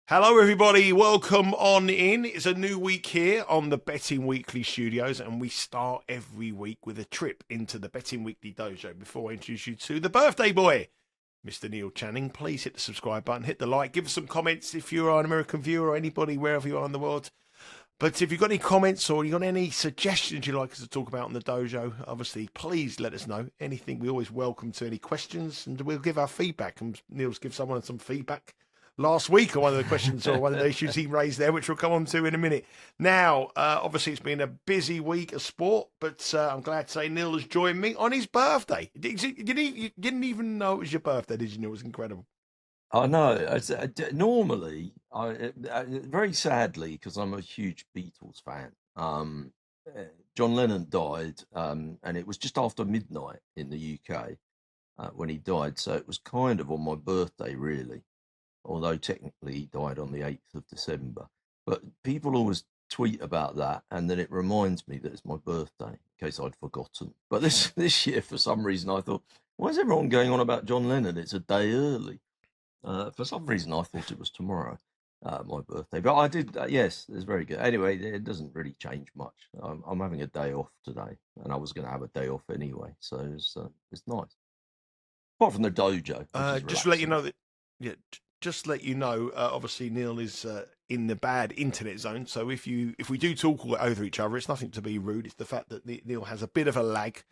Hello, everybody. Welcome on in. It's a new week here on the Betting Weekly Studios, and we start every week with a trip into the Betting Weekly Dojo. Before I introduce you to the birthday boy, Mr. Neil Channing, please hit the subscribe button, hit the like, give us some comments if you're an American viewer or anybody wherever you are in the world. But if you've got any comments or you've got any suggestions you'd like us to talk about on the dojo, obviously, please let us know. Anything, we always welcome to any questions, and we'll give our feedback. And Neil's give someone some feedback last week on one of the questions or one of the issues he raised there, which we'll come on to in a minute. Now, obviously, it's been a busy week of sport, but I'm glad to say Neil has joined me on his birthday. You didn't even know it was your birthday, did you, Neil? It was incredible. I know. Normally, very sadly, because I'm a huge Beatles fan. John Lennon died, and it was just after midnight in the UK when he died. So it was kind of on my birthday, really. Although technically he died on the 8th of December. But people always tweet about that, and then it reminds me that it's my birthday, in case I'd forgotten. But this year, for some reason, I thought, why is everyone going on about John Lennon? It's a day early. For some reason, I thought it was tomorrow, my birthday. But I did, yes, it's very good. Anyway, it doesn't really change much. I'm having a day off today, and I was going to have a day off anyway, so it's nice. Apart from the dojo. Just to let you know that, yeah, just to let you know, obviously Neil is in the bad internet zone. So if we do talk over each other, it's nothing to be rude. It's the fact that Neil has a bit of a lag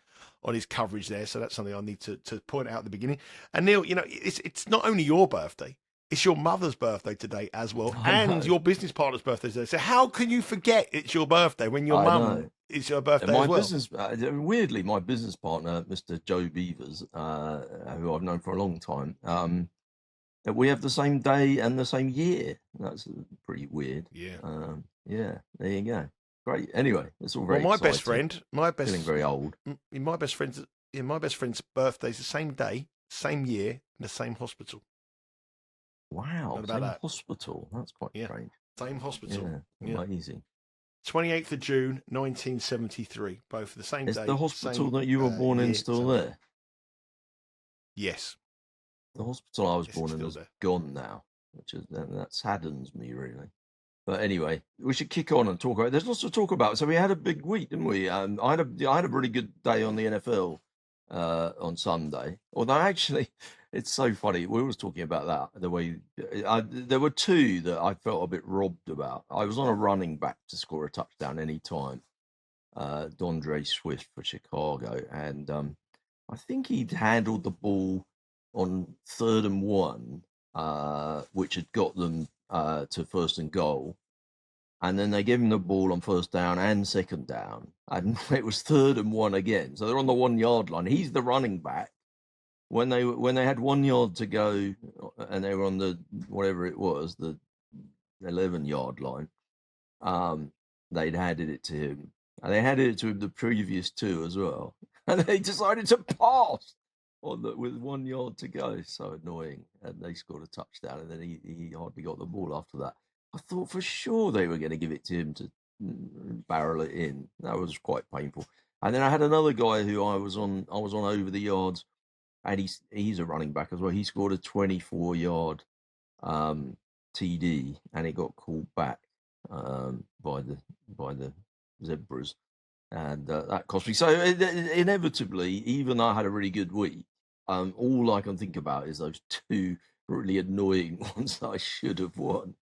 on his coverage there. So that's something I need to point out at the beginning. And Neil, it's not only your birthday. It's your mother's birthday today as well, and your business partner's birthday today. So how can you forget it's your birthday when your mum is your birthday as well? Weirdly, my business partner, Mr. Joe Beavers, who I've known for a long time, we have the same day and the same year. That's pretty weird. Yeah. Yeah, there you go. Great. Anyway, it's all very my exciting. best friend, feeling very old. My best friend's birthday's the same day, same year, in the same hospital. Wow, same hospital. That's quite strange. Same hospital. Yeah, amazing. 28th of June, 1973. Both the same day. Is the hospital that you were born in still there? Yes. The hospital I was born in is gone now, that saddens me really. But anyway, we should kick on and talk about. There's lots to talk about. So we had a big week, didn't we? I had a really good day on the NFL on Sunday. Although actually, it's so funny. We were talking about that the way there were two that I felt a bit robbed about. I was on a running back to score a touchdown any time, Dondre Swift for Chicago, and I think he'd handled the ball on 3rd and 1, which had got them to 1st and goal. And then they gave him the ball on 1st down and 2nd down. And it was 3rd and 1 again. So they're on the 1 yard line. He's the running back. When they had 1 yard to go and they were on the, whatever it was, the 11 yard line, they'd handed it to him. And they handed it to him the previous 2 as well. And they decided to pass with 1 yard to go. So annoying. And they scored a touchdown, and then he hardly got the ball after that. I thought for sure they were going to give it to him to barrel it in. That was quite painful. And then I had another guy who I was on over the yards, and he's a running back as well. He scored a 24-yard TD, and it got called back by the Zebras, and that cost me. So inevitably, even though I had a really good week, all I can think about is those 2 really annoying ones that I should have won.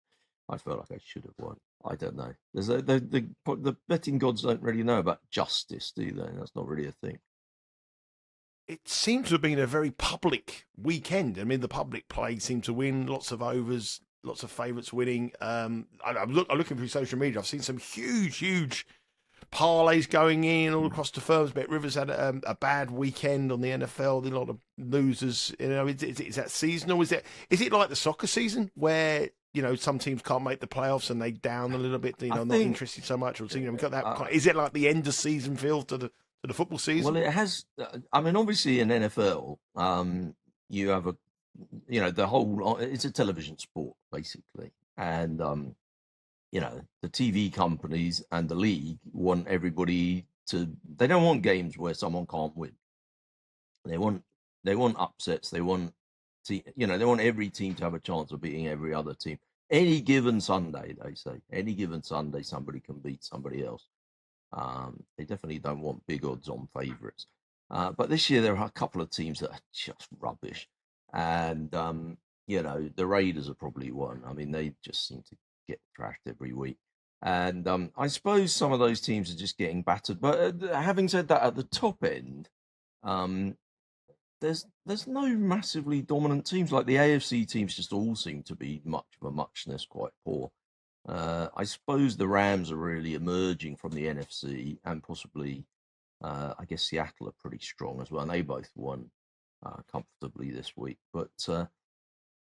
I felt like I should have won. I don't know. The betting gods don't really know about justice, do they? That's not really a thing. It seems to have been a very public weekend. I mean, the public play seemed to win, lots of overs, lots of favourites winning. I'm looking through social media. I've seen some huge parlays going in all across the firms. Bet Rivers had a bad weekend on the NFL. A lot of losers. Is that seasonal? Is it like the soccer season where some teams can't make the playoffs and they down a little bit? Not interested so much. Or we got that. Is it like the end of season feel to the football season? Well, it has. I mean, obviously in NFL, you have the whole. It's a television sport basically, and the TV companies and the league want everybody to. They don't want games where someone can't win. They want upsets. They want they want every team to have a chance of beating every other team. any given Sunday, they say. Any given Sunday, somebody can beat somebody else. They definitely don't want big odds on favourites. But this year, there are a couple of teams that are just rubbish. And, the Raiders are probably one. I mean, they just seem to get trashed every week. And I suppose some of those teams are just getting battered. But having said that, at the top end, there's no massively dominant teams. Like the AFC teams just all seem to be much of a muchness, quite poor. I suppose the Rams are really emerging from the NFC, and possibly, I guess Seattle are pretty strong as well. And they both won comfortably this week. But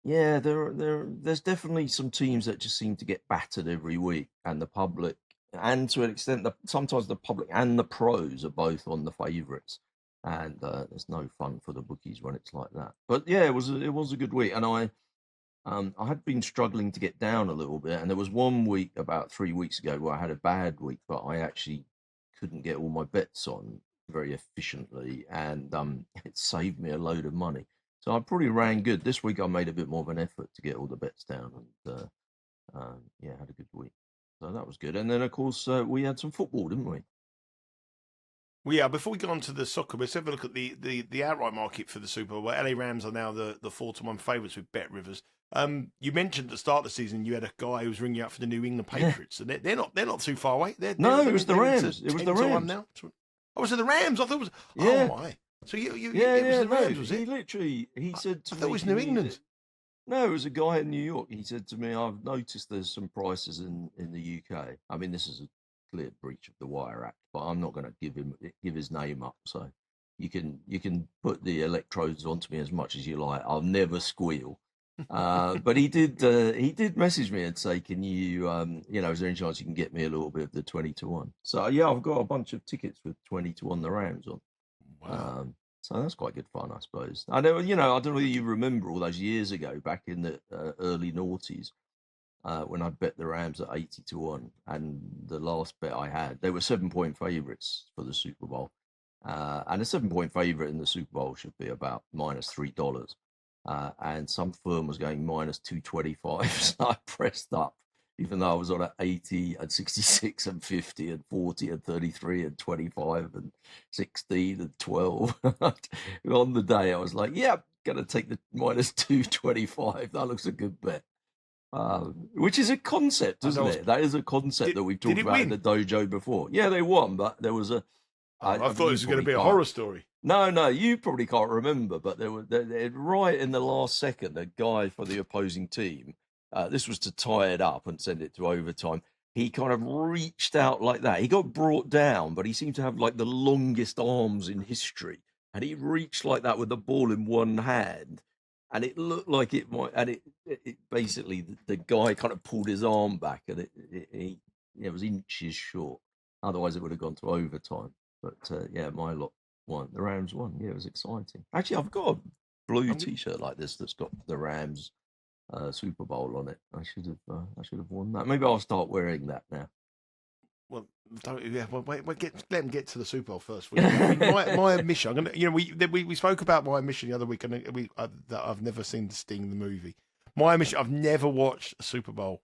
there's definitely some teams that just seem to get battered every week, and the public, and to an extent, sometimes the public and the pros are both on the favourites. And there's no fun for the bookies when it's like that. But yeah, it was a good week, and I had been struggling to get down a little bit, and there was one week about 3 weeks ago where I had a bad week, but I actually couldn't get all my bets on very efficiently, and it saved me a load of money. So I probably ran good. This week I made a bit more of an effort to get all the bets down, and had a good week. So that was good. And then of course we had some football, didn't we? Well, yeah, before we go on to the soccer, let's have a look at the outright market for the Super Bowl, where LA Rams are now the 4-1 favourites with Bet Rivers. You mentioned at the start of the season you had a guy who was ringing out for the New England Patriots, and they're not too far away. It was the Rams. It was the Rams now. Oh, was it the Rams? I thought it was. Yeah. Oh my! So it was the Rams, was it? He said to me, I thought it was New England. No, it was a guy in New York. He said to me, "I've noticed there's some prices in the UK. I mean, this is a clear breach of the Wire Act, but I'm not going to give his name up. So you can put the electrodes onto me as much as you like. I'll never squeal." But he did message me and say, "Can you, is there any chance you can get me a little bit of the 20-1?" So yeah, I've got a bunch of tickets with 20-1 the Rams on. Wow. So that's quite good fun, I suppose. I know, I don't know whether you remember all those years ago, back in the early noughties, when I bet the Rams at 80-1, and the last bet I had, they were 7-point favourites for the Super Bowl, and a 7-point favourite in the Super Bowl should be about -$3. And some firm was going -225, so I pressed up, even though I was on at 80 and 66 and 50 and 40 and 33 and 25 and 16 and 12. On the day, I was like, yeah, I'm going to take the -225. That looks a good bet. Which is a concept, isn't it? That is a concept that we've talked about in the dojo before. Yeah, they won, but there was a... I thought it was going to be a horror story. No, you probably can't remember, but there were right in the last second, a guy for the opposing team, this was to tie it up and send it to overtime. He kind of reached out like that. He got brought down, but he seemed to have like the longest arms in history. And he reached like that with the ball in one hand. And it looked like it might, and it basically, the guy kind of pulled his arm back, and it was inches short. Otherwise, it would have gone to overtime. But my lot won. The Rams won. Yeah, it was exciting. Actually, I've got a blue T-shirt like this that's got the Rams Super Bowl on it. I should have worn that. Maybe I'll start wearing that now. Well, wait, let them get to the Super Bowl first. My mission. I'm gonna, we spoke about my mission the other week, and that I've never seen Sting the movie. My mission. I've never watched a Super Bowl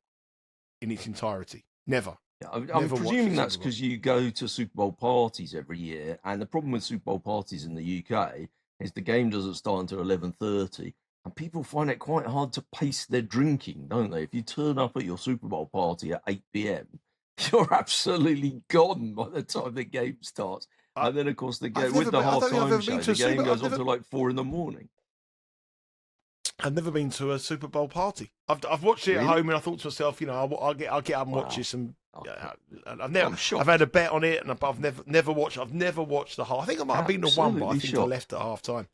in its entirety. Never. Yeah, I'm presuming that's because you go to Super Bowl parties every year, and the problem with Super Bowl parties in the UK is the game doesn't start until 11:30, and people find it quite hard to pace their drinking, don't they? If you turn up at your Super Bowl party at 8 p.m, you're absolutely gone by the time the game starts. And then, of course, the game with the halftime show, the game goes on to like 4 a.m. I've never been to a Super Bowl party. I've watched it at home, and I thought to myself, I'll get up and watch this. And I've had a bet on it, and I've never watched. I've never watched the half. I think I might have been to one, but I think I left at half time.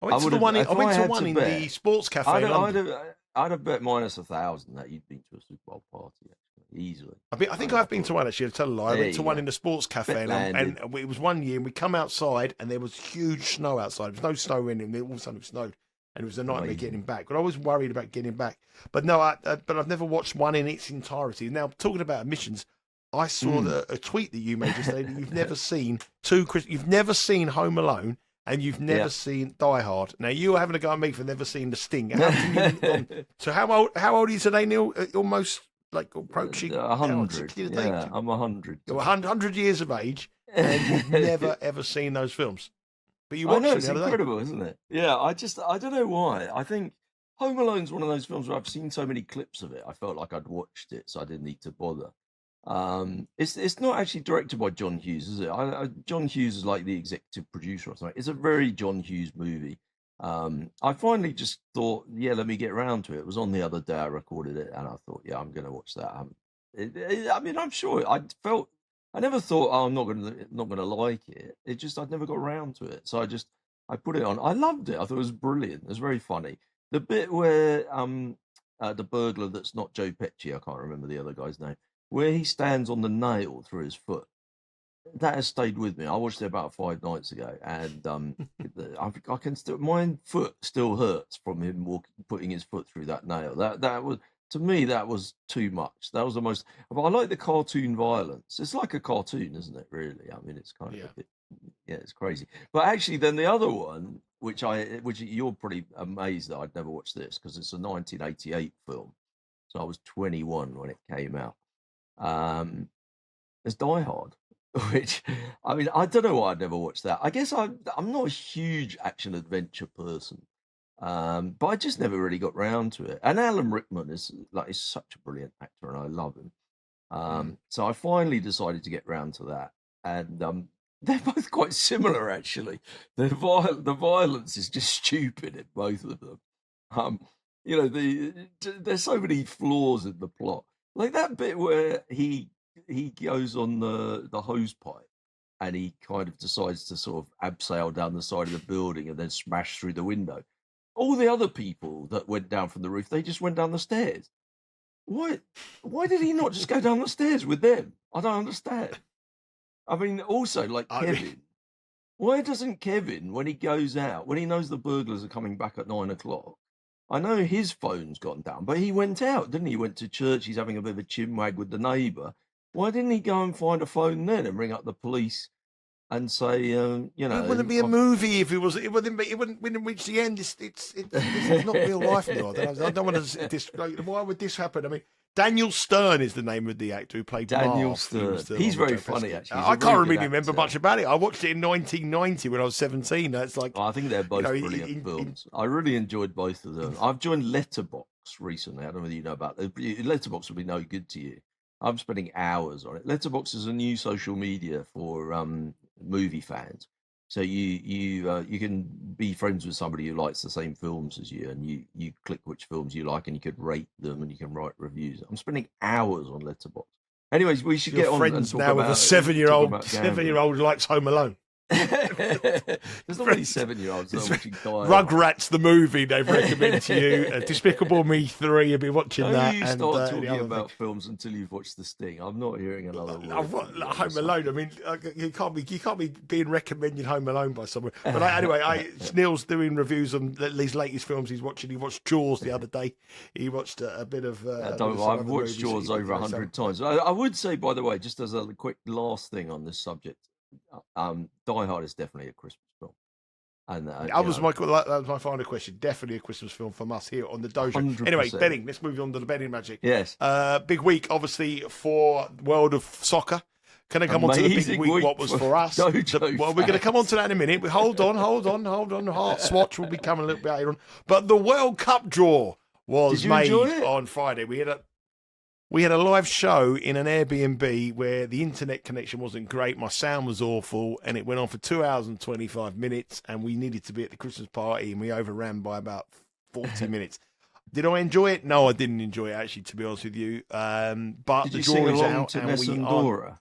I went to the one in the sports cafe. I'd have bet -1,000 that you'd been to a Super Bowl party. Easily. I think I've been to one, actually. I'll tell a lie. I went to one in the sports cafe, and it was one year, and we come outside, and there was huge snow outside. There was no snow in, and all of a sudden it snowed, and it was a nightmare getting back. But I was worried about getting back. But no, but I've never watched one in its entirety. Now, talking about admissions, I saw a tweet that you made yesterday that you've never seen Home Alone and you've never seen Die Hard. Now you're having a go at me for never seeing The Sting. So how old are you today, Neil? Almost like approaching 100. Yeah, I'm 100. You're 100 years of age, and you've never ever seen those films. But you watched I know, them it's the other incredible, day. isn't it? Yeah, I don't know why. I think Home Alone's one of those films where I've seen so many clips of it, I felt like I'd watched it, so I didn't need to bother. It's not actually directed by John Hughes, is it? John Hughes is like the executive producer or something. It's a very John Hughes movie. I finally just thought, yeah, let me get around to it. It was on the other day, I recorded it, and I thought, yeah, I'm going to watch that. I mean, I'm sure I never thought, oh, I'm not going to like it. It just, I'd never got around to it. So I put it on. I loved it. I thought it was brilliant. It was very funny. The bit where the burglar that's not Joe Pesci, I can't remember the other guy's name, where he stands on the nail through his foot, that has stayed with me. I watched it about 5 nights ago, and I can still, my foot still hurts from him putting his foot through that nail. That was, to me, that was too much. That was the most. But I like the cartoon violence. It's like a cartoon, isn't it? Really, I mean, it's kind of a bit, yeah, it's crazy. But actually, then the other one, which you're pretty amazed that I'd never watched this, because it's a 1988 film, so I was 21 when it came out. There's Die Hard, which, I mean, I don't know why I'd never watched that. I guess I'm not a huge action adventure person, but I just never really got round to it. And Alan Rickman is such a brilliant actor, and I love him. So I finally decided to get round to that, and they're both quite similar, actually. The violence is just stupid in both of them. You know, there's so many flaws in the plot. Like that bit where he goes on the hose pipe, and he kind of decides to sort of abseil down the side of the building and then smash through the window. All the other people that went down from the roof, they just went down the stairs. Why did he not just go down the stairs with them? I don't understand. I mean, also, like Kevin, why doesn't Kevin, when he goes out, when he knows the burglars are coming back at 9 o'clock, I know his phone's gone down, but he went out, didn't he? He went to church, he's having a bit of a chinwag with the neighbour. Why didn't he go and find a phone then and ring up the police and say, you know... It wouldn't be a movie if it was... It wouldn't reach the end. It's not real life now. I don't want to... Why would this happen? I mean, Daniel Stern is the name of the actor who played Daniel Stern. He's very funny, actually. I can't really remember much about it. I watched it in 1990 when I was 17. That's like... I think they're both brilliant films. I really enjoyed both of them. I've joined Letterboxd recently. I don't know whether you know about it. Letterboxd will be no good to you. I'm spending hours on it. Letterboxd is a new social media for movie fans. So you can be friends with somebody who likes the same films as you, and you click which films you like, and you could rate them, and you can write reviews. I'm spending hours on Letterboxd. Anyways, we should get on and talk now about with a 7-year-old who likes Home Alone. There's not many 7-year-olds that are watching Die Hard. Rugrats the movie they've recommended to you. Despicable Me 3, you'll be watching that. You start talking about films until you've watched The Sting. I'm not hearing another word. Home Alone. I mean, you can't be being recommended Home Alone by someone. But anyway, Neil's doing reviews on these latest films he's watching. He watched Jaws the other day. He watched a bit of. I've watched Jaws over 100 times. I would say, by the way, just as a quick last thing on this subject. Die Hard is definitely a Christmas film, and that was my final question. Definitely a Christmas film from us here on the Dojo. 100%. Anyway, betting. Let's move on to the betting magic. Yes. Big week, obviously, for World of Soccer. Can I come on to the big week? What was for us? Well, we're going to come on to that in a minute. Hold on. Heart swatch will be coming a little bit later on. But the World Cup draw was made on Friday. We had a live show in an Airbnb where the internet connection wasn't great. My sound was awful, and it went on for 2 hours and 25 minutes, and we needed to be at the Christmas party, and we overran by about 40 minutes. Did I enjoy it? No, I didn't enjoy it, actually, to be honest with you. But did the you draw sing is along out, to and Nessandora?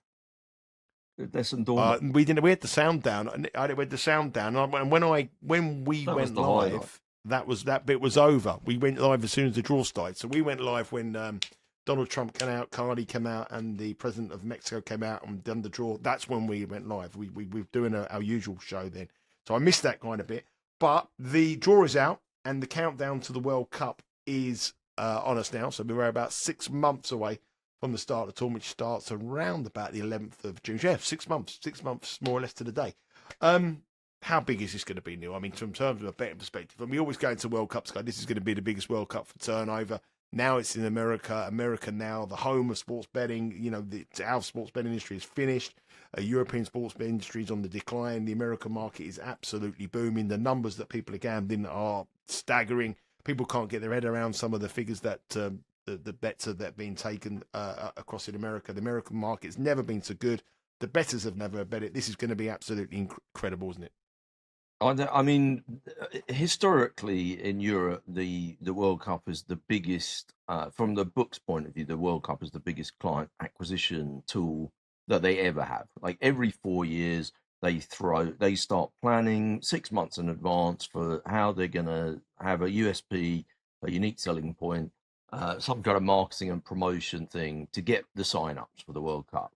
We didn't. We had the sound down. I had the sound down, and when we went live, that bit was over. We went live as soon as the draw started. So we went live when Donald Trump came out, Cardi came out, and the president of Mexico came out and done the draw. That's when we went live. We were doing our usual show then. So I missed that kind of bit. But the draw is out, and the countdown to the World Cup is on us now. So we're about 6 months away from the start of the tournament, which starts around about the 11th of June. Yeah, 6 months more or less to the day. How big is this going to be, Neil? I mean, from terms of a betting perspective, and we always go into World Cups, go, this is going to be the biggest World Cup for turnover. Now it's in America. America now, the home of sports betting. You know, our sports betting industry is finished. European sports betting industry is on the decline. The American market is absolutely booming. The numbers that people are gambling are staggering. People can't get their head around some of the figures that the bets that are being taken across in America. The American market's never been so good. The bettors have never bet it. This is going to be absolutely incredible, isn't it? I mean, historically in Europe, the World Cup is the biggest, from the books point of view, the World Cup is the biggest client acquisition tool that they ever have. Like every 4 years, they start planning 6 months in advance for how they're going to have a USP, a unique selling point, some kind of marketing and promotion thing to get the sign-ups for the World Cup.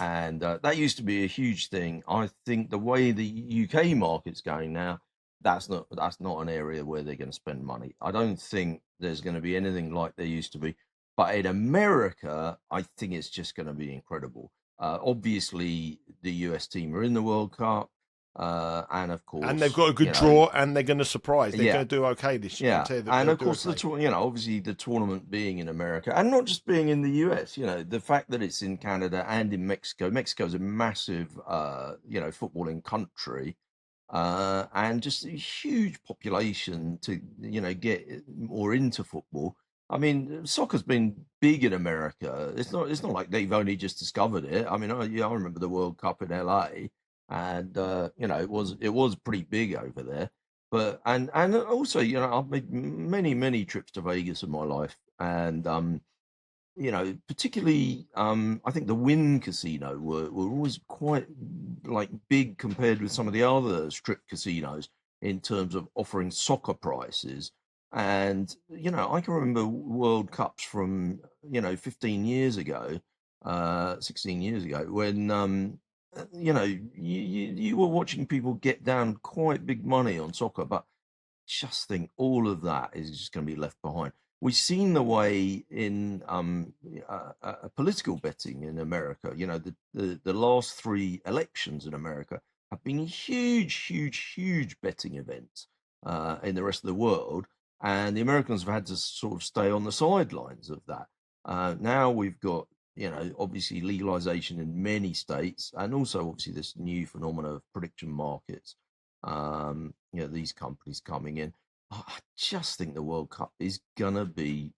And that used to be a huge thing. I think the way the UK market's going now, that's not an area where they're going to spend money. I don't think there's going to be anything like there used to be. But in America, I think it's just going to be incredible. Obviously, the US team are in the World Cup, and of course, and they've got a good draw, and they're going to surprise. They're going to do okay this year. Yeah, and of course, obviously the tournament being in America and not just being in the US. The fact that it's in Canada and in Mexico. Mexico's a massive, footballing country, and just a huge population to get more into football. I mean, soccer's been big in America. It's not like they've only just discovered it. I mean, I remember the World Cup in LA, and it was pretty big over there. But and also, I've made many trips to Vegas in my life, and particularly I think the Wynn Casino were always quite like big compared with some of the other strip casinos in terms of offering soccer prices. And I can remember World Cups from 15 years ago, 16 years ago, when you were watching people get down quite big money on soccer, but just think all of that is just going to be left behind. We've seen the way in political betting in America. The last 3 elections in America have been huge betting events in the rest of the world, and the Americans have had to sort of stay on the sidelines of that. Now we've got obviously legalization in many states, and also obviously this new phenomenon of prediction markets. These companies coming in. I just think the World Cup is gonna be,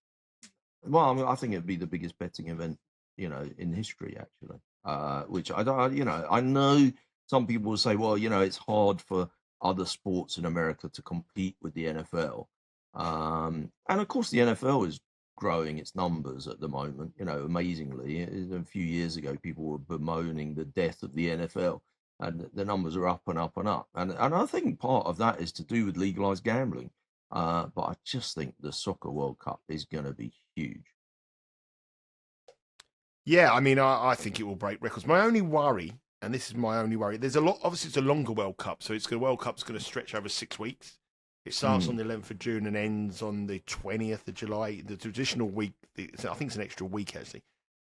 well, I mean, I think it'd be the biggest betting event, in history, actually. Which I don't, I know some people will say, well, it's hard for other sports in America to compete with the NFL. And of course, the NFL is growing its numbers at the moment, amazingly. A few years ago, people were bemoaning the death of the NFL, and the numbers are up and up and up. And I think part of that is to do with legalized gambling. But I just think the Soccer World Cup is going to be huge. Yeah, I mean, I think it will break records. My only worry, and this is my only worry, there's a lot, obviously it's a longer World Cup, so the World Cup's going to stretch over 6 weeks. It starts on the 11th of June and ends on the 20th of July. The traditional week, I think it's an extra week, actually.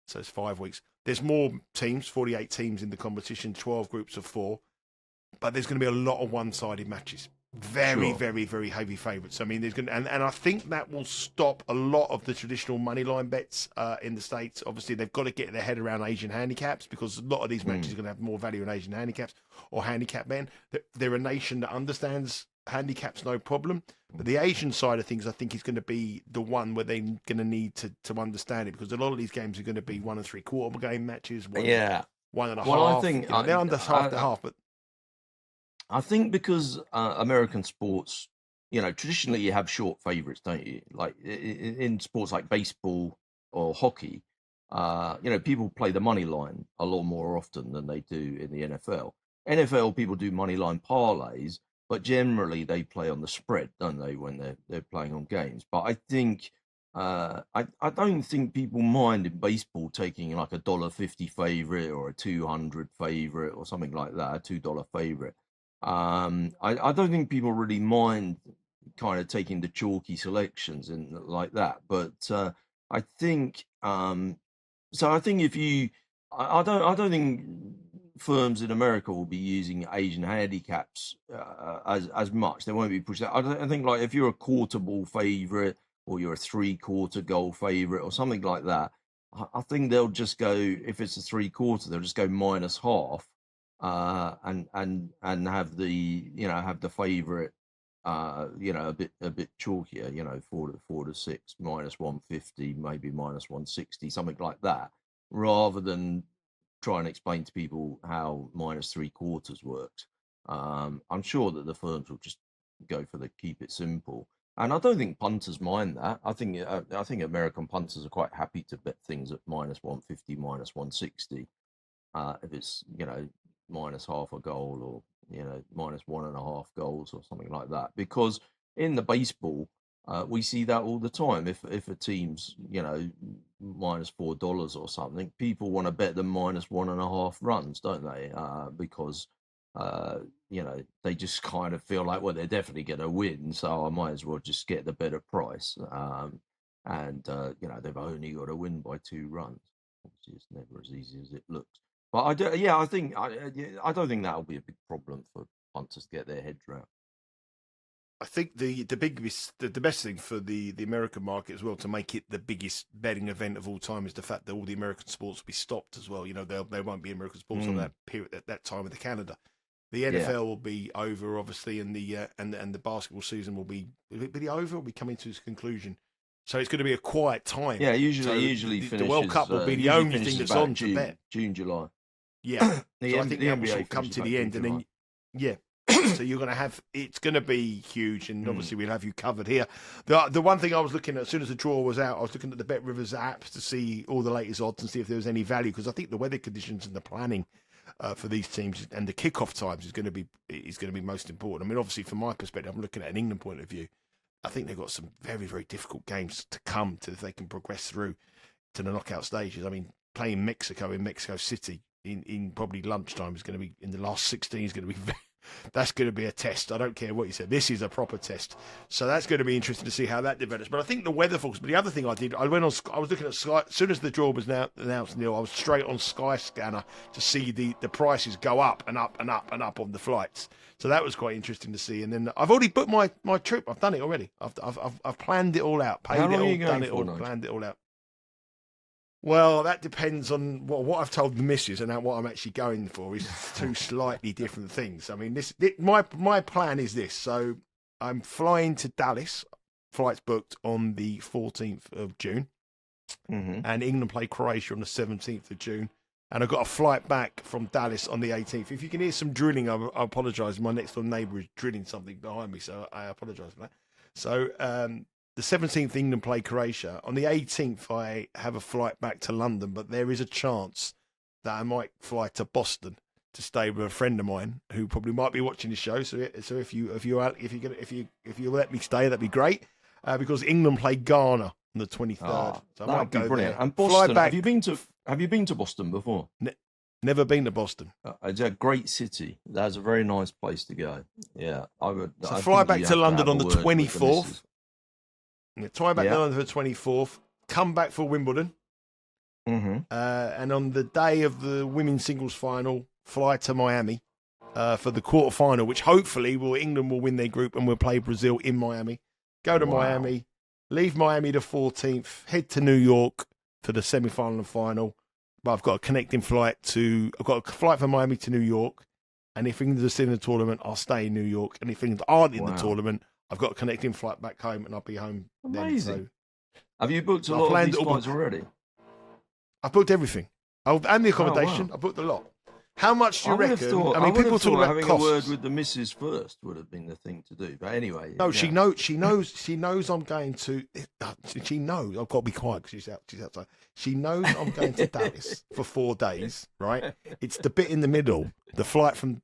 So it's 5 weeks. There's more teams, 48 teams in the competition, 12 groups of 4. But there's going to be a lot of one-sided matches. Very heavy favourites. I mean, there's going to, and I think that will stop a lot of the traditional money line bets in the States. Obviously, they've got to get their head around Asian handicaps, because a lot of these matches are going to have more value in Asian handicaps or handicap men. They're a nation that understands handicaps no problem, but the Asian side of things I think is going to be the one where they're going to need to understand it, because a lot of these games are going to be 1 3/4 game matches, 1 1 1/2. Well, I think they're under half to half, but I think because American sports, traditionally you have short favorites, don't you? Like in sports like baseball or hockey, people play the money line a lot more often than they do in the NFL. NFL people do money line parlays, but generally they play on the spread, don't they, when they're playing on games? But I think I don't think people mind in baseball taking like a $1.50 favorite or a 200 favorite or something like that, a $2 favorite. I don't think people really mind kind of taking the chalky selections and like that, but I think so. I think if you, I don't think firms in America will be using Asian handicaps as much. They won't be pushing that. I think like if you're a quarter ball favourite or you're a 3/4 goal favourite or something like that, I think they'll just go, if it's a 3/4, they'll just go -half, and have the favourite, a bit chalkier, 4 to 6, -150, maybe -160, something like that, rather than try and explain to people how -3/4 works. I'm sure that the firms will just go for the keep it simple. And I don't think punters mind that. I think American punters are quite happy to bet things at -150, -160, if it's minus half a goal or -1.5 goals or something like that. Because in the baseball, we see that all the time. If a team's -$4 or something, people want to bet them -1.5 runs, don't they? Because they just kind of feel like, well, they're definitely going to win, so I might as well just get the better price. They've only got to win by 2 runs, which is never as easy as it looks. But I don't think that'll be a big problem for punters to get their heads around. I think the best thing for the American market as well, to make it the biggest betting event of all time, is the fact that all the American sports will be stopped as well. There won't be American sports on that period at that time of the calendar. The NFL will be over, obviously, and the basketball season will be over. Will be coming to its conclusion, so it's going to be a quiet time. Yeah, usually finishes, the World Cup will be the only thing that's on to bet. June, July. Yeah, so I think the NBA will come to the end, and then so you're going to have, it's going to be huge, and obviously we'll have you covered here. The one thing I was looking at, as soon as the draw was out, I was looking at the Bet Rivers app to see all the latest odds and see if there was any value, because I think the weather conditions and the planning for these teams and the kickoff times is going to be most important. I mean, obviously from my perspective, I'm looking at an England point of view. I think they've got some very, very difficult games to come to if they can progress through to the knockout stages. I mean, playing Mexico in Mexico City in probably lunchtime is going to be, in the last 16 is going to be that's going to be a test. I don't care what you said. This is a proper test. So that's going to be interesting to see how that develops. But I think the weather forecast. But the other thing I did, I was looking at Sky. As soon as the draw was announced, Neil, I was straight on Sky Scanner to see the prices go up and up and up and up on the flights. So that was quite interesting to see. And then I've already booked my trip. I've done it already. I've planned it all out. Paid it all, done it all, planned it all out. Well, that depends on what I've told the missus, and what I'm actually going for is 2 slightly different things. I mean, my plan is this. So I'm flying to Dallas. Flight's booked on the 14th of June. And England play Croatia on the 17th of June. And I've got a flight back from Dallas on the 18th. If you can hear some drilling, I apologise. My next door neighbour is drilling something behind me, so I apologise for that. So the 17th, England play Croatia. On the 18th, I have a flight back to London, but there is a chance that I might fly to Boston to stay with a friend of mine who probably might be watching the show. So if you let me stay, that'd be great. Because England play Ghana on the 23rd. So I might go brilliant. there. And Boston, have you been to Boston before? Never been to Boston. It's a great city. That's a very nice place to go. Yeah, I would. So fly back to London on the 24th. Fly back to London for the 24th. Come back for Wimbledon. And on the day of the women's singles final, fly to Miami for the quarter-final, which hopefully England will win their group and we'll play Brazil in Miami. Go to Miami, leave Miami the 14th, head to New York for the semi-final and final. But I've got a connecting flight I've got a flight from Miami to New York. And if England are still in the tournament, I'll stay in New York. And if England aren't in the tournament, I've got a connecting flight back home and I'll be home. Amazing. Then, so have you booked a lot of these flights already? I've booked everything. And the accommodation. I booked a lot. How much do you reckon? People talk about having costs. A word with the missus first would have been the thing to do. But anyway, no, she knows I'm going to. She knows I've got to be quiet because she's outside. She knows I'm going to Dallas for 4 days. Right? It's the bit in the middle, the flight from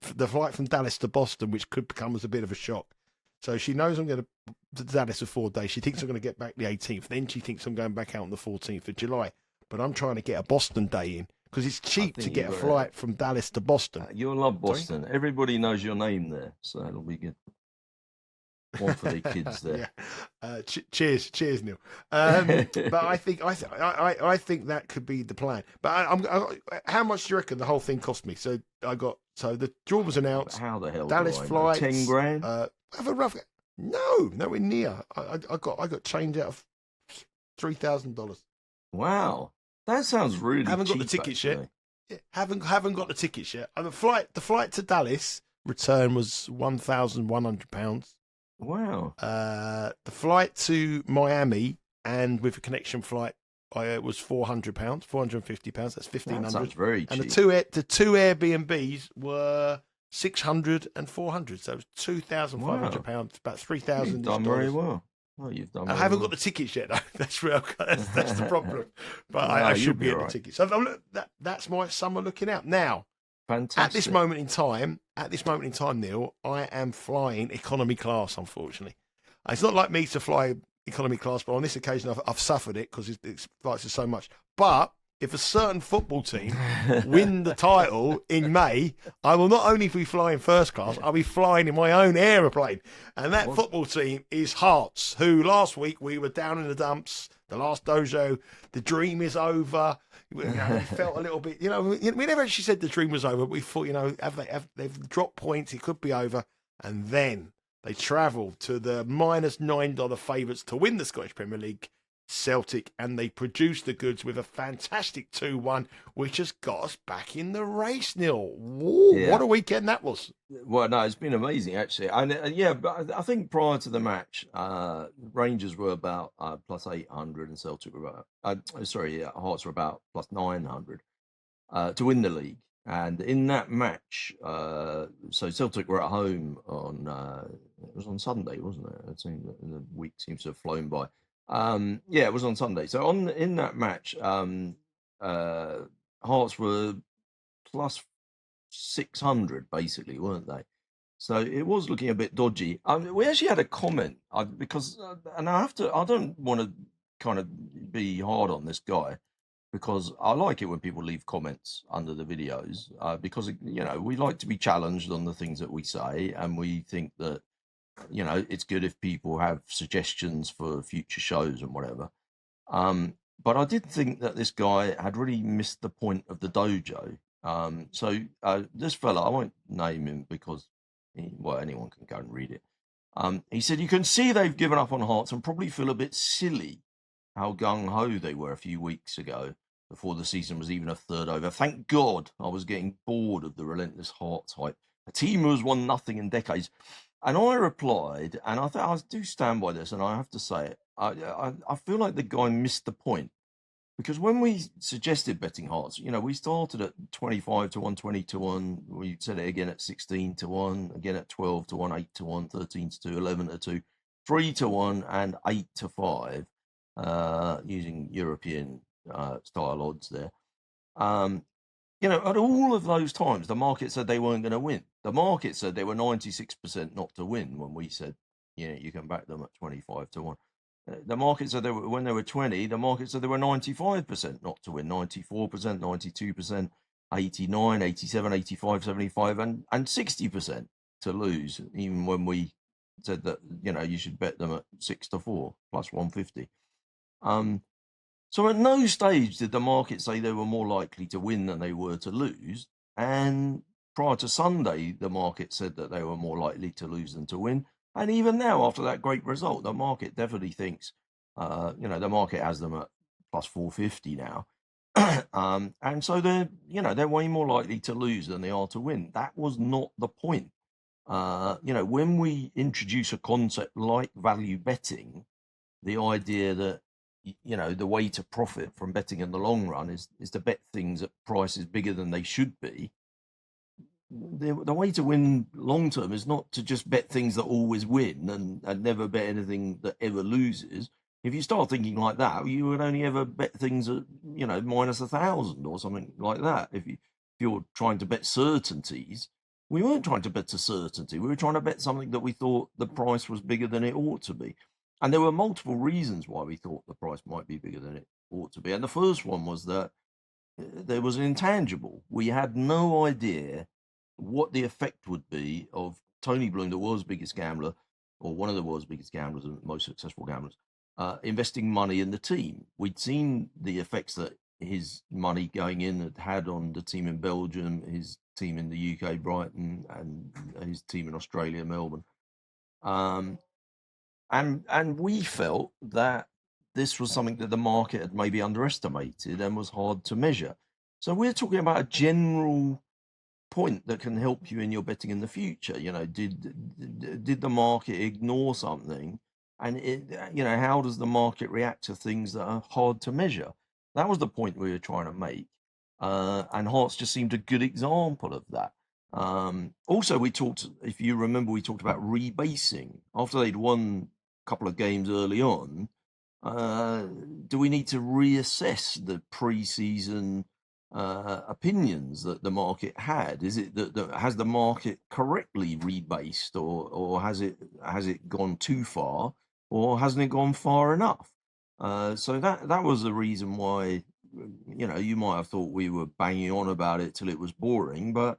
Dallas to Boston, which could come as a bit of a shock. So she knows I'm going to Dallas for 4 days. She thinks I'm going to get back the 18th. Then she thinks I'm going back out on the 14th of July. But I'm trying to get a Boston day in. Because it's cheap to get a flight from Dallas to Boston. You'll love Boston. Sorry? Everybody knows your name there, so it'll be good. One for the kids there. Yeah. Cheers, Neil. But I think that could be the plan. But how much do you reckon the whole thing cost me? So the draw was announced. How the hell? Dallas do I know? flights, 10 grand. Have a rough. No, nowhere near. I got change out of $3,000. Wow, that sounds really. Haven't got cheap, the tickets actually. yet. Yeah, haven't got the tickets yet. And the flight to Dallas return was £1,100. Wow. The flight to Miami and with a connection flight, it was £400, £450. That's $1,500. That sounds very cheap. And the two Airbnbs were $600 and $400. So it was £2,500, about $3,000. You've done very well. Well, you've done. I haven't got the tickets yet, though. That's real. That's the problem. But I should be at the tickets. So that's my summer looking out now. Fantastic. At this moment in time, Neil, I am flying economy class. Unfortunately, it's not like me to fly economy class, but on this occasion, I've suffered it because it flights are so much. But if a certain football team win the title in May, I will not only be flying first class, I'll be flying in my own aeroplane. And that football team is Hearts, who last week we were down in the dumps. The last dojo, the dream is over. We felt a little bit, we never actually said the dream was over. But we thought, they've dropped points. It could be over. And then they travelled to the -$9 favourites to win the Scottish Premier League, Celtic, and they produced the goods with a fantastic 2-1, which has got us back in the race, Neil. What a weekend that was. Well, no, it's been amazing, actually. And but I think prior to the match, Rangers were about plus 800 and Celtic were about, Hearts were about plus 900 to win the league. And in that match, so Celtic were at home it was on Sunday, wasn't it? It seemed that the week seems to have flown by. It was on Sunday. So in that match, Hearts were plus 600 basically, weren't they? So it was looking a bit dodgy. We actually had a comment because, and I don't want to kind of be hard on this guy because I like it when people leave comments under the videos because we like to be challenged on the things that we say, and we think that it's good if people have suggestions for future shows and whatever. But I did think that this guy had really missed the point of the dojo. So this fella, I won't name him because, anyone can go and read it. He said, you can see they've given up on Hearts and probably feel a bit silly how gung-ho they were a few weeks ago before the season was even a third over. Thank God I was getting bored of the relentless Hearts hype. A team who has won nothing in decades. And I replied, and I do stand by this, and I have to say it, I feel like the guy missed the point. Because when we suggested betting Hearts, we started at 25 to 1, 20 to 1. We said it again at 16 to 1, again at 12 to 1, 8 to 1, 13 to 2, 11 to 2, 3 to 1, and 8 to 5, using European style odds there. At all of those times, the market said they weren't going to win. The market said they were 96% not to win when we said, you can back them at 25 to 1. The market said when they were 20, the market said they were 95% not to win, 94%, 92%, 89, 87, 85, 75, and 60% to lose, even when we said that, you should bet them at 6 to 4 plus 150. So at no stage did the market say they were more likely to win than they were to lose. And prior to Sunday, the market said that they were more likely to lose than to win. And even now, after that great result, the market definitely thinks, the market has them at plus 450 now. And so they're way more likely to lose than they are to win. That was not the point. When we introduce a concept like value betting, the idea that the way to profit from betting in the long run is to bet things at prices bigger than they should be. The way to win long term is not to just bet things that always win and never bet anything that ever loses. If you start thinking like that, you would only ever bet things at minus 1,000 or something like that. If you're trying to bet certainties, we weren't trying to bet a certainty. We were trying to bet something that we thought the price was bigger than it ought to be. And there were multiple reasons why we thought the price might be bigger than it ought to be. And the first one was that there was an intangible. We had no idea what the effect would be of Tony Bloom, the world's biggest gambler, or one of the world's biggest gamblers and most successful gamblers, investing money in the team. We'd seen the effects that his money going in had on the team in Belgium, his team in the UK, Brighton, and his team in Australia, Melbourne. And we felt that this was something that the market had maybe underestimated and was hard to measure. So we're talking about a general point that can help you in your betting in the future. Did the market ignore something, and how does the market react to things that are hard to measure? That was the point we were trying to make, and Hearts just seemed a good example of that. Also, we talked, if you remember, we talked about rebasing after they'd won a couple of games early on. Do we need to reassess the pre-season opinions that the market had? Is it that has the market correctly rebased, or has it gone too far, or hasn't it gone far enough? So that was the reason why, you might have thought we were banging on about it till it was boring, but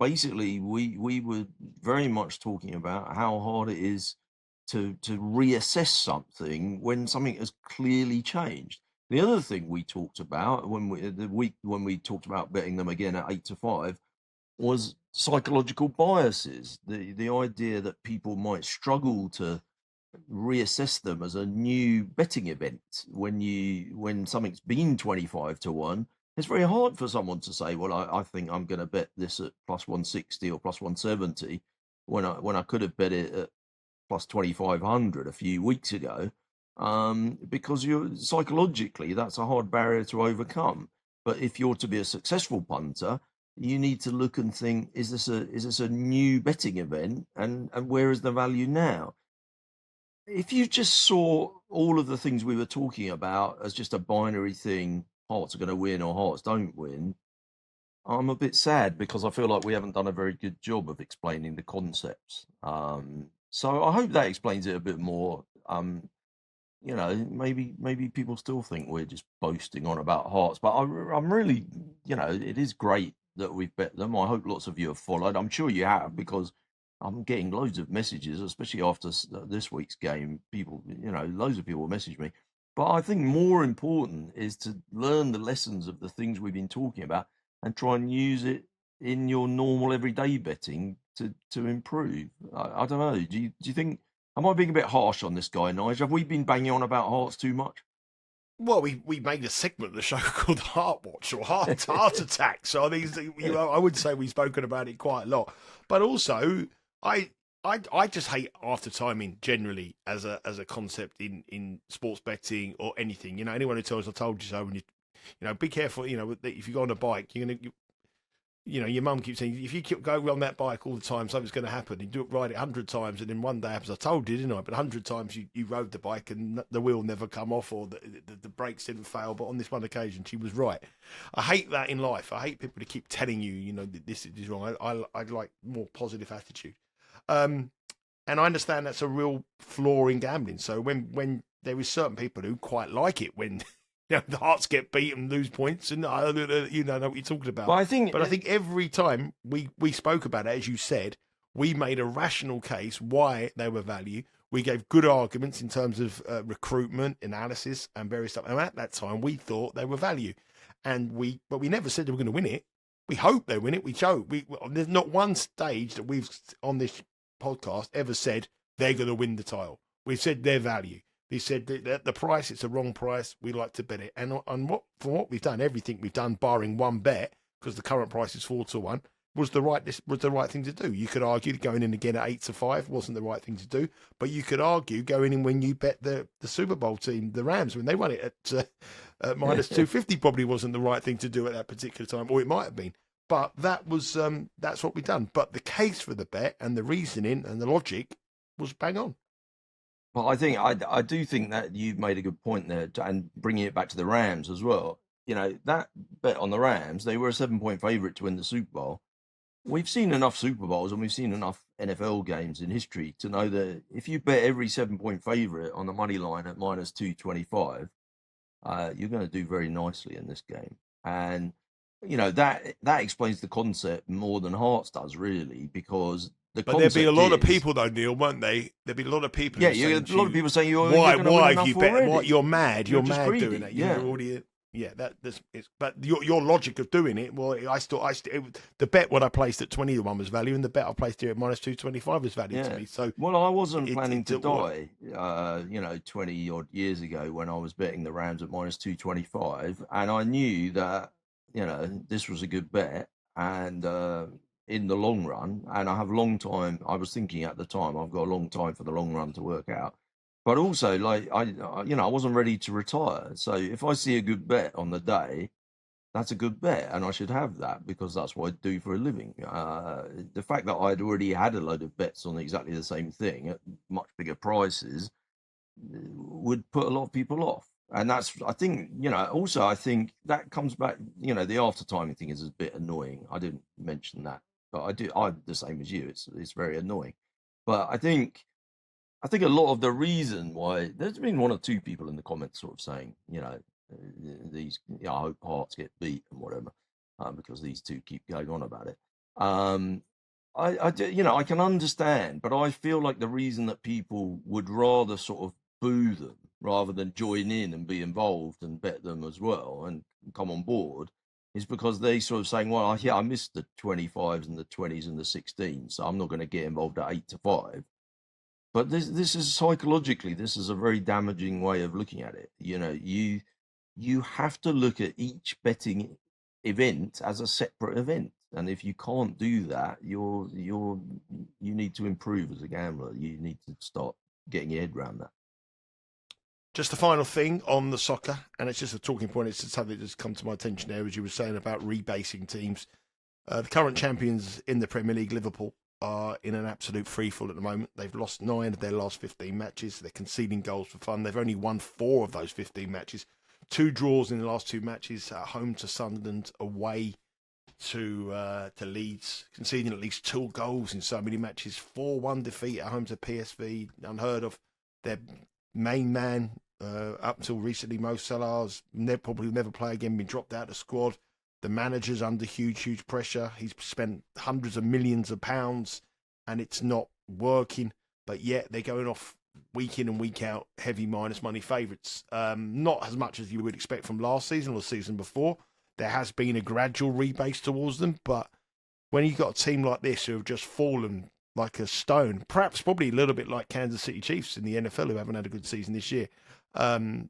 basically we were very much talking about how hard it is to reassess something when something has clearly changed. The other thing we talked about when we talked about betting them again at 8-5 was psychological biases. The idea that people might struggle to reassess them as a new betting event when something's been 25-1. It's very hard for someone to say, well, I think I'm going to bet this at plus 160 or plus 170 when I could have bet it at plus 2,500 a few weeks ago, because psychologically that's a hard barrier to overcome. But if you're to be a successful punter, you need to look and think, is this a new betting event, and where is the value now? If you just saw all of the things we were talking about as just a binary thing, Hearts are going to win or Hearts don't win, I'm a bit sad because I feel like we haven't done a very good job of explaining the concepts. So I hope that explains it a bit more. Maybe people still think we're just boasting on about Hearts, but I'm really, it is great that we've bet them. I hope lots of you have followed. I'm sure you have, because I'm getting loads of messages, especially after this week's game. People, loads of people message me. But I think more important is to learn the lessons of the things we've been talking about and try and use it in your normal everyday betting to improve. I don't know. Do you think, am I being a bit harsh on this guy, Nigel? Have we been banging on about Hearts too much? Well, we made a segment of the show called Heart Watch or Heart Attack. So I would say we've spoken about it quite a lot. But also, I just hate after timing generally as a concept in sports betting or anything. Anyone who tells I told you so, when be careful. If you go on a bike, you're gonna. Your mum keeps saying, if you keep going on that bike all the time, something's going to happen. You ride it 100 times, and then one day happens. I told you, didn't I? But 100 times you rode the bike and the wheel never come off, or the brakes didn't fail. But on this one occasion, she was right. I hate that in life. I hate people to keep telling you, that this is wrong. I'd like more positive attitude. And I understand that's a real flaw in gambling. So when there is certain people who quite like it when the Hearts get beat and lose points, and know what you're talking about. But I think every time we spoke about it, as you said, we made a rational case why they were value. We gave good arguments in terms of recruitment, analysis, and various stuff. And at that time, we thought they were value, but we never said they were going to win it. We hope they win it. We show. There's not one stage that we've on this podcast ever said they're going to win the title. We've said their value. He said that the price, it's a wrong price. We like to bet it. And from what we've done, everything we've done, barring one bet, because the current price is 4-1, was the right thing to do. You could argue going in again at 8-5 wasn't the right thing to do, but you could argue going in when you bet the Super Bowl team, the Rams, when they won it at minus 250, probably wasn't the right thing to do at that particular time, or it might have been. But that was that's what we've done. But the case for the bet and the reasoning and the logic was bang on. Well, I do think that you've made a good point there, and bringing it back to the Rams as well. That bet on the Rams, they were a 7-point favourite to win the Super Bowl. We've seen enough Super Bowls and we've seen enough NFL games in history to know that if you bet every 7-point favourite on the money line at minus 225, you're going to do very nicely in this game. And that explains the concept more than Hearts does, really, because The but there'd be a lot of is- people though, Neil, won't they? There'd be a lot of people. Yeah, who you saying get to a lot you, of people saying you're why going to win have enough you bet? already. What, you're mad. You're mad just doing greedy. that. Yeah. You're already. Yeah, but your logic of doing it. Well, the bet when I placed at 20 to 1 was value, and the bet I placed here at minus 225 was value to me. So, well, I wasn't planning to what? die, 20 odd years ago when I was betting the Rams at minus 225, and I knew that this was a good bet, and in the long run, and I have long time. I was thinking at the time, I've got a long time for the long run to work out. But also, like I wasn't ready to retire. So if I see a good bet on the day, that's a good bet, and I should have that because that's what I do for a living. The fact that I'd already had a load of bets on exactly the same thing at much bigger prices would put a lot of people off. And that's, I think, also I think that comes back, the after timing thing is a bit annoying. I didn't mention that, but I'm the same as you. It's very annoying. But I think a lot of the reason why there's been one or two people in the comments sort of saying, these, I hope Hearts get beat and whatever, because these two keep going on about it. I can understand, but I feel like the reason that people would rather sort of boo them rather than join in and be involved and bet them as well and come on board is because they sort of saying, well, yeah, I missed the 25s and the 20s and the 16s, so I'm not going to get involved at 8 to 5. But this is psychologically, this is a very damaging way of looking at it. You have to look at each betting event as a separate event, and if you can't do that, you need to improve as a gambler. You need to start getting your head around that. Just the final thing on the soccer, and it's just a talking point. It's just something that's come to my attention there, as you were saying about rebasing teams. The current champions in the Premier League, Liverpool, are in an absolute freefall at the moment. They've lost 9 of their last 15 matches. They're conceding goals for fun. They've only won 4 of those 15 matches. 2 draws in the last 2 matches, at home to Sunderland, away to Leeds, conceding at least 2 goals in so many matches. 4-1 defeat at home to PSV, unheard of. Their main man, up until recently, Mo Salah's probably never play again, been dropped out of the squad. The manager's under huge pressure. He's spent hundreds of millions of pounds and it's not working. But yet they're going off week in and week out, heavy minus money favourites. Not as much as you would expect from last season or the season before. There has been a gradual rebase towards them. But when you've got a team like this who have just fallen like a stone, perhaps probably a little bit like Kansas City Chiefs in the NFL who haven't had a good season this year. What's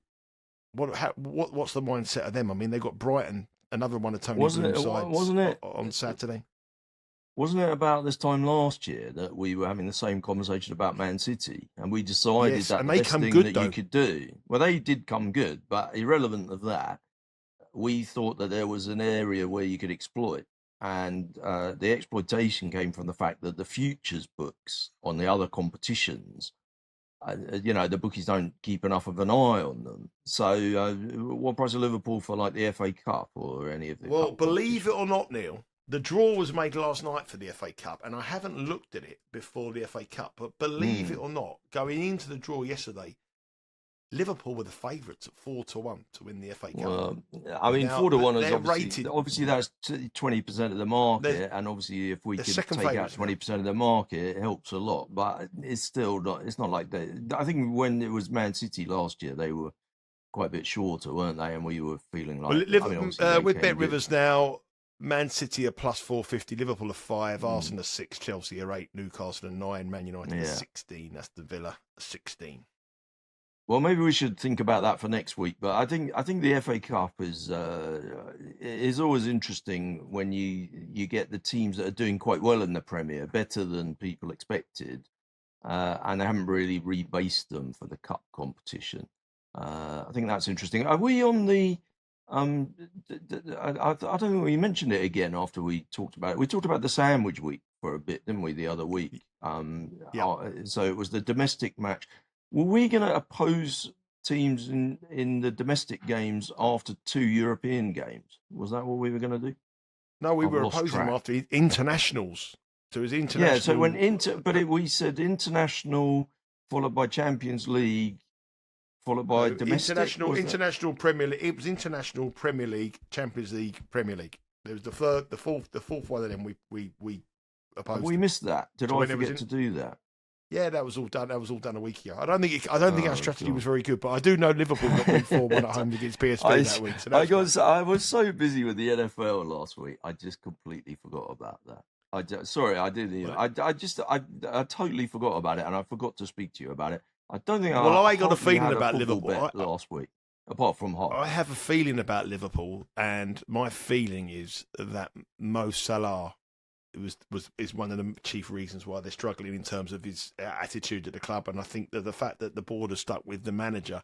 the mindset of them? I mean, they've got Brighton, another one of Tony Bloom's sides, on Saturday. Wasn't it about this time last year that we were having the same conversation about Man City, and we decided that the best thing that you could do? Well, they did come good, but irrelevant of that, we thought that there was an area where you could exploit, and the exploitation came from the fact that the futures books on the other competitions, the bookies don't keep enough of an eye on them. So, what price of Liverpool for like the FA Cup or any of the? Well, believe it or not, Neil, the draw was made last night for the FA Cup, and I haven't looked at it before the FA Cup. But believe it or not, going into the draw yesterday, Liverpool were the favourites at 4-1 to win the FA Cup. Well, I mean, 4-1 is obviously that's 20% of the market, and obviously if we could take out 20% of the market, it helps a lot. But it's still not. It's not like that. I think when it was Man City last year, they were quite a bit shorter, weren't they? And we were feeling like with Bet Rivers now, Man City are plus 450, Liverpool are 5, Arsenal are 6, Chelsea are 8, Newcastle are 9, Man United are 16. That's the Villa 16. Well, maybe we should think about that for next week. But I think the FA Cup is always interesting when you get the teams that are doing quite well in the Premier, better than people expected, and they haven't really rebased them for the cup competition. I think that's interesting. Are we on the? I don't think we mentioned it again after we talked about it. We talked about the sandwich week for a bit, didn't we, the other week? So it was the domestic match. Were we going to oppose teams in the domestic games after 2 European games? Was that what we were going to do? No, we were opposing them after internationals. So it was international. Yeah, so when we said international followed by Champions League, followed by domestic. International Premier League. It was international Premier League, Champions League, Premier League. There was the fourth one of them. We opposed. We missed that. Did So I forget to do that? Yeah, that was all done. That was all done a week ago. I don't think our strategy was very good, but I do know Liverpool got beat 4-1 at home against PSV that week. So I was so busy with the NFL last week, I just completely forgot about that. I didn't. I totally forgot about it, and I forgot to speak to you about it. I don't think. I got a feeling about Liverpool last week, apart from Hot. I have a feeling about Liverpool, and my feeling is that Mo Salah is one of the chief reasons why they're struggling in terms of his attitude at the club. And I think that the fact that the board has stuck with the manager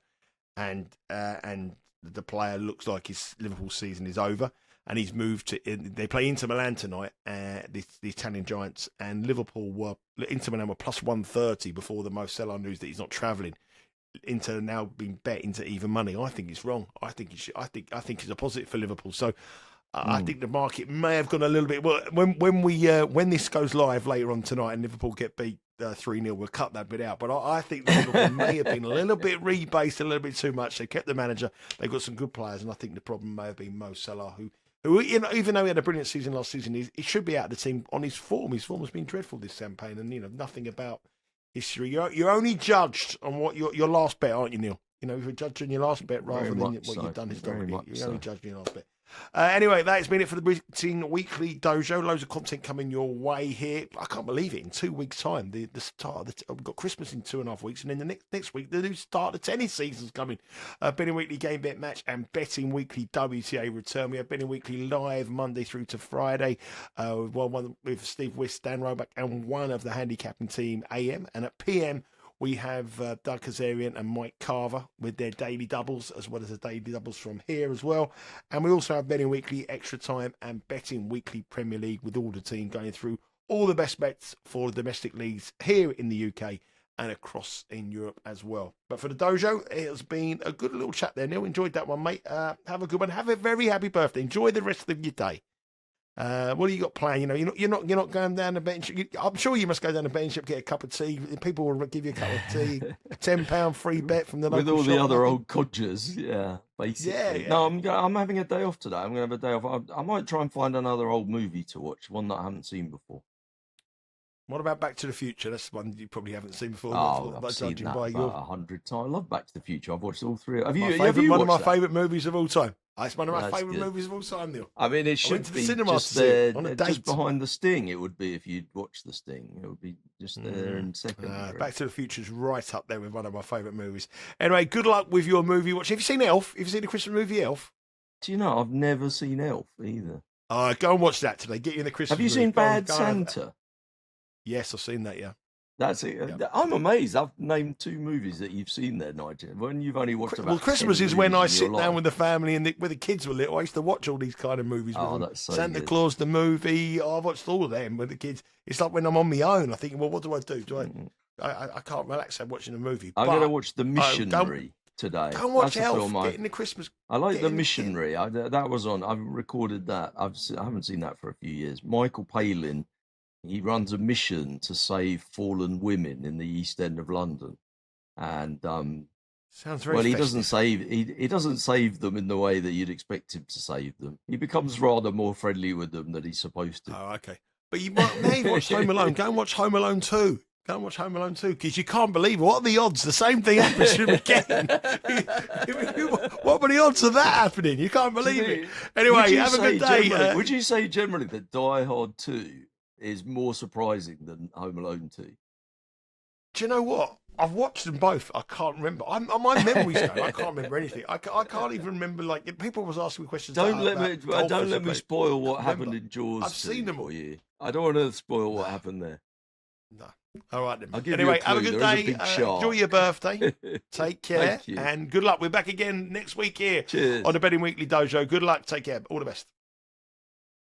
and the player looks like his Liverpool season is over, and he's moved to. They play Inter Milan tonight, the Italian giants, and Inter Milan were plus 130 before the Mo Salah news that he's not travelling. Inter now being bet into even money. I think it's wrong. I think it's a positive for Liverpool. So. I think the market may have gone a little bit. Well, when this goes live later on tonight and Liverpool get beat 3-0, we'll cut that bit out. But I think Liverpool may have been a little bit rebased, a little bit too much. They kept the manager. They've got some good players, and I think the problem may have been Mo Salah, who even though he had a brilliant season last season, he should be out of the team on his form. His form has been dreadful this campaign, and nothing about history. You're only judged on what your last bet, aren't you, Neil? If you're judging your last bet rather than what you've done historically, you're only judging your last bet. Anyway, that's been it for the Betting Weekly Dojo. Loads of content coming your way here. I can't believe it. In 2 weeks' time, the start of we've got Christmas in 2.5 weeks, and then the next week, the new start of the tennis season's coming. Betting Weekly Game Bet Match and Betting Weekly WTA return. We have Betting Weekly live Monday through to Friday. One with Steve Wist, Dan Roebuck, and one of the handicapping team AM. And at PM, we have Doug Kazarian and Mike Carver with their daily doubles, as well as the daily doubles from here as well. And we also have Betting Weekly Extra Time and Betting Weekly Premier League, with all the team going through all the best bets for the domestic leagues here in the UK and across in Europe as well. But for the dojo, it has been a good little chat there, Neil. Enjoyed that one, mate. Have a good one. Have a very happy birthday. Enjoy the rest of your day. What do you got planned? You're not going down the bench. I'm sure you must go down the bench and get a cup of tea. People will give you a cup of tea. £10 free bet from the local with all shop, the other old codgers. Yeah, basically. Yeah. No, I'm having a day off today. I'm going to have a day off. I might try and find another old movie to watch, one that I haven't seen before. What about Back to the Future? That's one you probably haven't seen before. I've seen that about 100 times. I love Back to the Future. I've watched all three. Have you one of my watched favourite movies of all time. It's one of my favourite movies of all time, Neil. I mean, it should be just there, just behind the Sting. It would be if you'd watch the Sting. It would be just there in second. Back to the Future's right up there with one of my favourite movies. Anyway, good luck with your movie watch. Have you seen Elf? Have you seen the Christmas movie Elf? Do you know, I've never seen Elf either. Go and watch that today. Get you in the Christmas movie. Have you seen Bad Santa? Yes, I've seen that, yeah. That's it. Yeah. I'm amazed. I've named 2 movies that you've seen there, Nigel. When you've only watched about Christmas is when I sit down with the family and when the kids were little. I used to watch all these kind of movies. That's so Santa good. Claus the movie. I've watched all of them with the kids. It's like when I'm on my own, I think, well, what do I do? I can't relax watching a movie. I'm going to watch The Missionary today. Go and watch Elf. Get in the Christmas. I like The Missionary. That was on. I've recorded that. I haven't seen that for a few years. Michael Palin. He runs a mission to save fallen women in the East End of London, and sounds very festive. He doesn't save them in the way that you'd expect him to save them. He becomes rather more friendly with them than he's supposed to. Oh, okay. But you might maybe watch Home Alone. Go and watch Home Alone 2. Go and watch Home Alone 2, because you can't believe what are the odds. The same thing happens to him again. What were the odds of that happening? You can't believe it. Anyway, have a good day. Would you say generally that Die Hard 2 is more surprising than Home Alone 2? Do you know what? I've watched them both. I can't remember. My memory's going. I can't remember anything. I can't even remember. Like, people was asking me questions. Don't let me spoil what happened in Jaws. I've seen them for you. I don't want to spoil what happened there. No. All right then. Anyway, have a good day. Enjoy your birthday. Take care, and good luck. We're back again next week here on the Betting Weekly Dojo. Good luck. Take care. All the best.